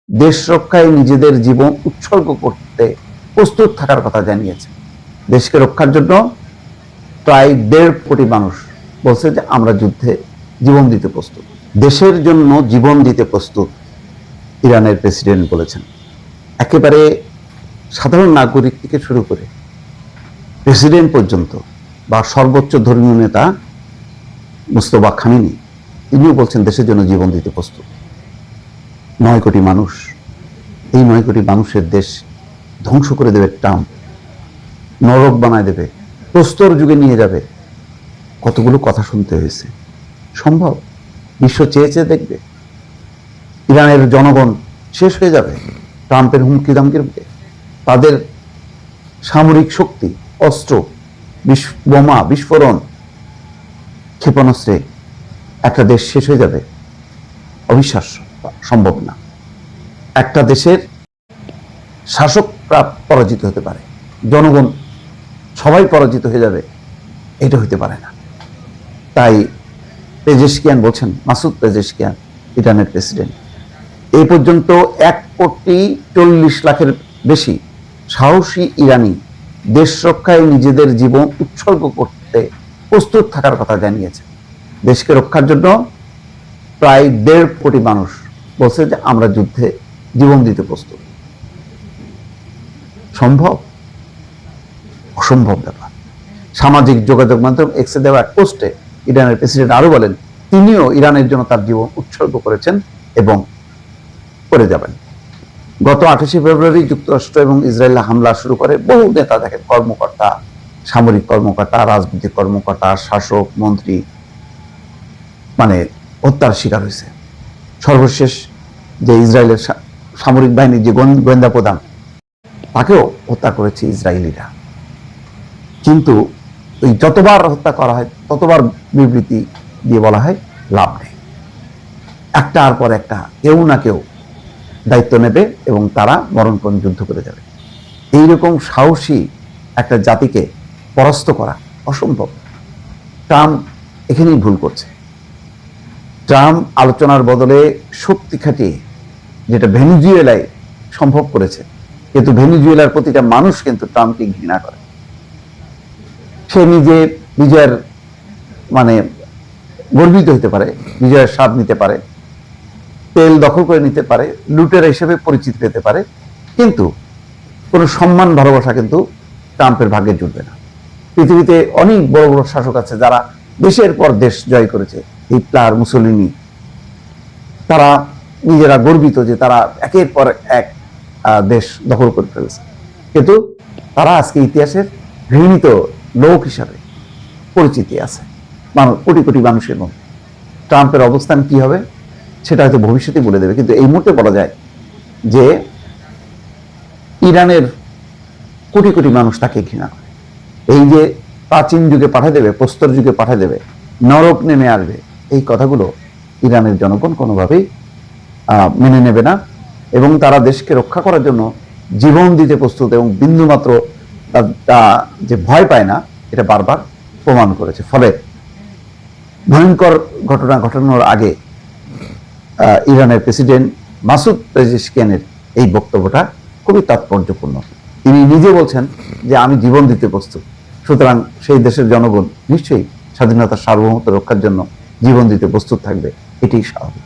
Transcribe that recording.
দেশ রক্ষায় নিজেদের জীবন উৎসর্গ করতে প্রস্তুত থাকার কথা জানিয়েছে। দেশকে রক্ষার জন্য প্রায় 1.5 কোটি মানুষ বলছে যে আমরা যুদ্ধে জীবন দিতে প্রস্তুত। দেশের জন্য জীবন দিতে প্রস্তুত ইরানের প্রেসিডেন্ট বলেছেন। একেবারে সাধারণ নাগরিক থেকে শুরু করে প্রেসিডেন্ট পর্যন্ত বা সর্বোচ্চ ধর্মীয় নেতা মুস্তফা খামেনি তিনিও বলছেন দেশের জন্য জীবন দিতে প্রস্তুত। 9 কোটি মানুষ, এই 9 কোটি মানুষের দেশ ধ্বংস করে দেবে ট্রাম্প, নরক বানায় দেবে, প্রস্তর যুগে নিয়ে যাবে। কতগুলো কথা শুনতে হয়েছে। সম্ভব? বিশ্ব চেয়েছে দেখবে ইরানের জনগণ শেষ হয়ে যাবে ট্রাম্পের হুমকি দামকির মুখে। তাদের সামরিক শক্তি, অস্ত্র, বোমা, বিস্ফোরণ, ক্ষেপণাস্ত্রে একটা দেশ শেষ হয়ে যাবে? অবিশ্বাস্য, সম্ভব না। একটা দেশের শাসকরা পরাজিত হতে পারে, জনগণ সবাই পরাজিত হয়ে যাবে, এটা হতে পারে না। তাই পেজেশকিয়ান বলছেন, মাসুদ পেজেশকিয়ান ইরানের প্রেসিডেন্ট, এই পর্যন্ত 1,40,00,000 বেশি সাহসী ইরানি দেশ রক্ষায় নিজেদের জীবন উৎসর্গ করতে প্রস্তুত থাকার কথা জানিয়েছে। দেশকে রক্ষার জন্য প্রায় 1.5 কোটি মানুষ বলছে যে আমরা যুদ্ধে জীবন দিতে প্রস্তুত। সম্ভব? অসম্ভব ব্যাপার। সামাজিক যোগাযোগ মাধ্যম এক্সে দেওয়া এক পোস্টে ইরানের প্রেসিডেন্ট আরো বলেন তিনিও ইরানের জন্য তার জীবন উৎসর্গ করেছেন এবং করে যাবেন। গত 28শে ফেব্রুয়ারি যুক্তরাষ্ট্র এবং ইসরায়েল হামলা শুরু করে বহু নেতা, দেখেন, কর্মকর্তা, সামরিক কর্মকর্তা, রাজনৈতিক কর্মকর্তা, শাসক, মন্ত্রী মানে হত্যার শিকার হয়েছে। সর্বশেষ যে ইসরায়েলের সামরিক বাহিনীর যে গোয়েন্দা প্রধান, তাকেও হত্যা করেছে ইসরায়েলিরা। কিন্তু ওই যতবার হত্যা করা হয় ততবার বিবৃতি দিয়ে বলা হয় লাভ নেই। একটার পর একটা কেউ না কেউ দায়িত্ব নেবে এবং তারা মরণপণ যুদ্ধ করে যাবে। এইরকম সাহসী একটা জাতিকে পরাস্ত করা অসম্ভব। ট্রাম্প এখানেই ভুল করছে। ট্রাম্প আলোচনার বদলে শক্তি খাটিয়ে যেটা ভেনেজুয়েলায় সম্ভব করেছে, কিন্তু ভেনেজুয়েলার প্রতিটা মানুষ কিন্তু ট্রাম্পকে ঘৃণা করে। সে নিজে বিজয়ের গর্বিত হতে পারে, বিজয়ের স্বাদ নিতে পারে, তেল দখল করে নিতে পারে, লুটেরা হিসেবে পরিচিতি পেতে পারে, কিন্তু কোনো সম্মান ভালোবাসা কিন্তু ট্রাম্পের ভাগ্যে জুটবে না। পৃথিবীতে অনেক বড় বড় শাসক আছে যারা দেশের পর দেশ জয় করেছে, হিটলার, মুসোলিনি, তারা নিজেরা গর্বিত যে তারা একের পর এক দেশ দখল করে ফেলেছে, কিন্তু তারা আজকে ইতিহাসের ঘৃণিত লোক হিসাবে পরিচিতি আছে কোটি কোটি মানুষের মধ্যে। ট্রাম্পের অবস্থান কি হবে সেটা হয়তো ভবিষ্যতে বলে দেবে, কিন্তু এই মুহূর্তে বলা যায় যে ইরানের কোটি কোটি মানুষ তাকে ঘৃণা করে। এই যে প্রাচীন যুগে পাঠিয়ে দেবে, প্রস্তর যুগে পাঠিয়ে দেবে, নরক নেমে আসবে, এই কথাগুলো ইরানের জনগণ কোনোভাবেই মেনে নেবে না এবং তারা দেশকে রক্ষা করার জন্য জীবন দিতে প্রস্তুত এবং বিন্দুমাত্র যে ভয় পায় না, এটা বারবার প্রমাণ করেছে। ফলে ভয়ঙ্কর ঘটনা ঘটানোর আগে ইরানের প্রেসিডেন্ট মাসুদ পেজেশকিয়ানের এই বক্তব্যটা খুবই তাৎপর্যপূর্ণ। তিনি নিজে বলছেন যে আমি জীবন দিতে প্রস্তুত, সুতরাং সেই দেশের জনগণ নিশ্চয়ই স্বাধীনতার সার্বভৌমত্ব রক্ষার জন্য জীবন দিতে প্রস্তুত থাকবে, এটি স্বাভাবিক।